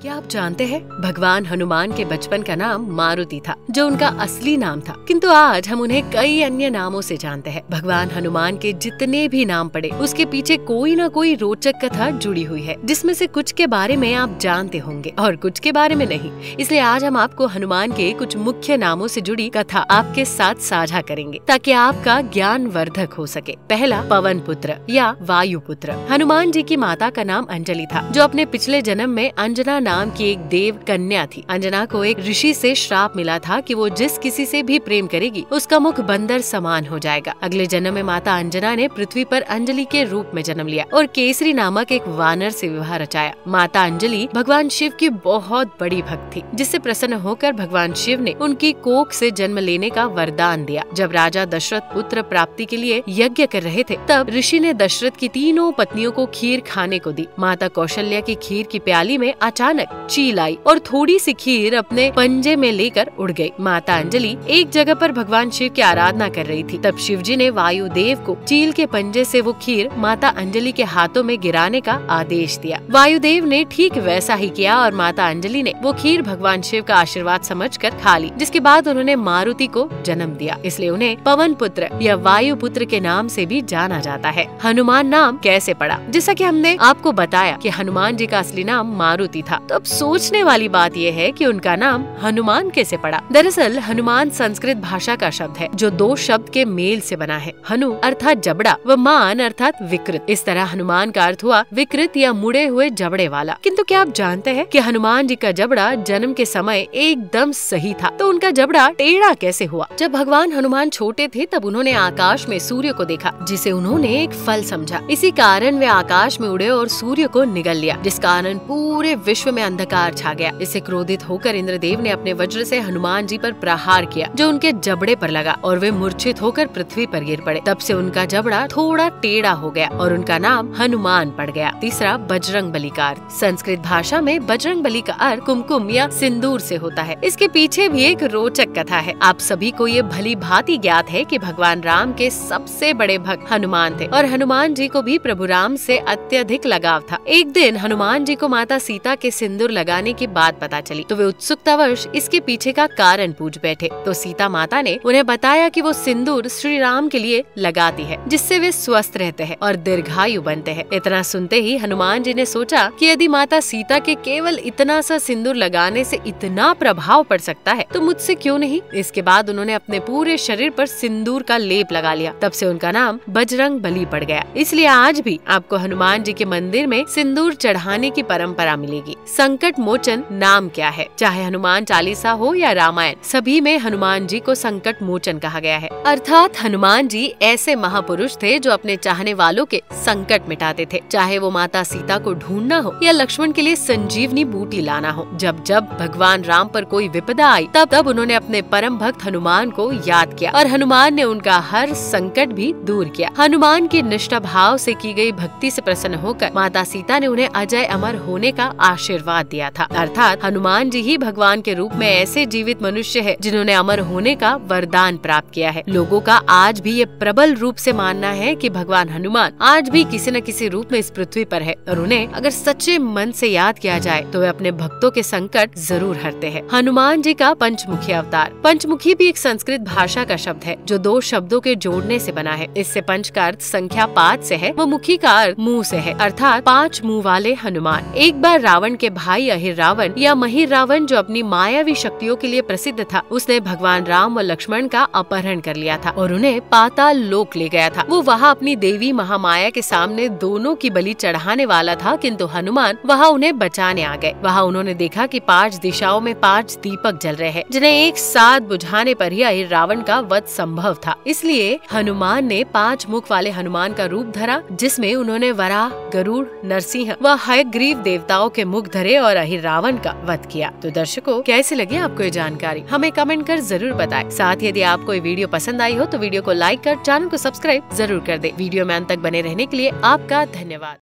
क्या आप जानते हैं भगवान हनुमान के बचपन का नाम मारुति था, जो उनका असली नाम था, किंतु आज हम उन्हें कई अन्य नामों से जानते हैं। भगवान हनुमान के जितने भी नाम पड़े, उसके पीछे कोई न कोई रोचक कथा जुड़ी हुई है, जिसमें से कुछ के बारे में आप जानते होंगे और कुछ के बारे में नहीं। इसलिए आज हम आपको हनुमान के कुछ मुख्य नामों से जुड़ी कथा आपके साथ साझा करेंगे, ताकि आपका ज्ञान वर्धक हो सके। पहला, पवन पुत्र या वायु पुत्र। हनुमान जी की माता का नाम अंजलि था, जो अपने पिछले जन्म में अंजना नाम की एक देव कन्या थी। अंजना को एक ऋषि से श्राप मिला था कि वो जिस किसी से भी प्रेम करेगी, उसका मुख बंदर समान हो जाएगा। अगले जन्म में माता अंजना ने पृथ्वी पर अंजलि के रूप में जन्म लिया और केसरी नामक एक वानर से विवाह रचाया। माता अंजलि भगवान शिव की बहुत बड़ी भक्त थी, जिससे प्रसन्न होकर भगवान शिव ने उनकी कोख से जन्म लेने का वरदान दिया। जब राजा दशरथ पुत्र प्राप्ति के लिए यज्ञ कर रहे थे, तब ऋषि ने दशरथ की तीनों पत्नियों को खीर खाने को दी। माता कौशल्या की खीर की प्याली में अचानक चील आई और थोड़ी सी खीर अपने पंजे में लेकर उड़ गई। माता अंजलि एक जगह पर भगवान शिव की आराधना कर रही थी। तब शिवजी ने वायुदेव को चील के पंजे से वो खीर माता अंजलि के हाथों में गिराने का आदेश दिया। वायुदेव ने ठीक वैसा ही किया और माता अंजलि ने वो खीर भगवान शिव का आशीर्वाद समझकर खा ली, जिसके बाद उन्होंने मारुति को जन्म दिया। इसलिए उन्हें पवन पुत्र या वायु पुत्र के नाम से भी जाना जाता है। हनुमान नाम कैसे पड़ा? जैसा कि हमने आपको बताया कि हनुमान जी का असली नाम मारुति था, तो अब सोचने वाली बात यह है कि उनका नाम हनुमान कैसे पड़ा। दरअसल हनुमान संस्कृत भाषा का शब्द है, जो दो शब्द के मेल से बना है। हनु अर्थात जबड़ा व मान अर्थात विकृत। इस तरह हनुमान का अर्थ हुआ विकृत या मुड़े हुए जबड़े वाला। किंतु क्या आप जानते हैं कि हनुमान जी का जबड़ा जन्म के समय एकदम सही था, तो उनका जबड़ा टेढ़ा कैसे हुआ? जब भगवान हनुमान छोटे थे, तब उन्होंने आकाश में सूर्य को देखा, जिसे उन्होंने एक फल समझा। इसी कारण वे आकाश में उड़े और सूर्य को निगल लिया, जिस कारण पूरे विश्व में अंधकार छा गया। इससे क्रोधित होकर इंद्रदेव ने अपने वज्र से हनुमान जी पर प्रहार किया, जो उनके जबड़े पर लगा और वे मूर्छित होकर पृथ्वी पर गिर पड़े। तब से उनका जबड़ा थोड़ा टेढ़ा हो गया और उनका नाम हनुमान पड़ गया। तीसरा, बजरंग बली का अर्थ। संस्कृत भाषा में बजरंग बली का अर्थ कुमकुम या सिंदूर से होता है। इसके पीछे भी एक रोचक कथा है। आप सभी को ये भली भांति ज्ञात है कि भगवान राम के सबसे बड़े भक्त हनुमान थे और हनुमान जी को भी प्रभु राम से अत्यधिक लगाव था। एक दिन हनुमान जी को माता सीता के सिंदूर लगाने की बात पता चली, तो वे उत्सुकतावश इसके पीछे का कारण पूछ बैठे। तो सीता माता ने उन्हें बताया कि वो सिंदूर श्री राम के लिए लगाती है, जिससे वे स्वस्थ रहते हैं और दीर्घायु बनते हैं। इतना सुनते ही हनुमान जी ने सोचा कि यदि माता सीता के केवल इतना सा सिंदूर लगाने से इतना प्रभाव पड़ सकता है, तो मुझसे क्यों नहीं। इसके बाद उन्होंने अपने पूरे शरीर पर सिंदूर का लेप लगा लिया। तब से उनका नाम बजरंग बली पड़ गया। इसलिए आज भी आपको हनुमान जी के मंदिर में सिंदूर चढ़ाने की परंपरा मिलेगी। संकट मोचन नाम क्या है? चाहे हनुमान चालीसा हो या रामायण, सभी में हनुमान जी को संकट मोचन कहा गया है। अर्थात हनुमान जी ऐसे महापुरुष थे जो अपने चाहने वालों के संकट मिटाते थे, चाहे वो माता सीता को ढूंढना हो या लक्ष्मण के लिए संजीवनी बूटी लाना हो। जब जब भगवान राम पर कोई विपदा आई, तब तब उन्होंने अपने परम भक्त हनुमान को याद किया और हनुमान ने उनका हर संकट भी दूर किया। हनुमान की निष्ठा भाव से की गई भक्ति से प्रसन्न होकर माता सीता ने उन्हें अजय अमर होने का आशीर्वाद दिया था। अर्थात हनुमान जी ही भगवान के रूप में ऐसे जीवित मनुष्य है, जिन्होंने अमर होने का वरदान प्राप्त किया है। लोगों का आज भी ये प्रबल रूप से मानना है कि भगवान हनुमान आज भी किसी न किसी रूप में इस पृथ्वी पर है और उन्हें अगर सच्चे मन से याद किया जाए, तो वे अपने भक्तों के संकट जरूर हरते हैं। हनुमान जी का पंचमुखी अवतार। पंचमुखी भी एक संस्कृत भाषा का शब्द है, जो दो शब्दों के जोड़ने से बना है। इससे पंच का अर्थ संख्या 5 से है, वो मुखी का अर्थ मुंह से है, अर्थात 5 मुंह वाले हनुमान। एक बार रावण के भाई अहिरावण या महिरावण, जो अपनी मायावी शक्तियों के लिए प्रसिद्ध था, उसने भगवान राम व लक्ष्मण का अपहरण कर लिया था और उन्हें पाताल लोक ले गया था। वो वहाँ अपनी देवी महामाया के सामने दोनों की बलि चढ़ाने वाला था, किंतु हनुमान वहाँ उन्हें बचाने आ गए। वहाँ उन्होंने देखा कि 5 दिशाओं में 5 दीपक जल रहे हैं, जिन्हें एक साथ बुझाने पर ही अहिरावण का वध संभव था। इसलिए हनुमान ने 5 मुख वाले हनुमान का रूप धरा, जिसमें उन्होंने वराह, गरुड़, नरसिंह व हयग्रीव देवताओं के मुख धरे और अहिरावण का वध किया। तो दर्शकों, कैसी लगी आपको ये जानकारी? हमें कमेंट कर जरूर बताएं। साथ ही यदि आपको ये वीडियो पसंद आई हो, तो वीडियो को लाइक कर चैनल को सब्सक्राइब जरूर कर दे। वीडियो में अंत तक बने रहने के लिए आपका धन्यवाद।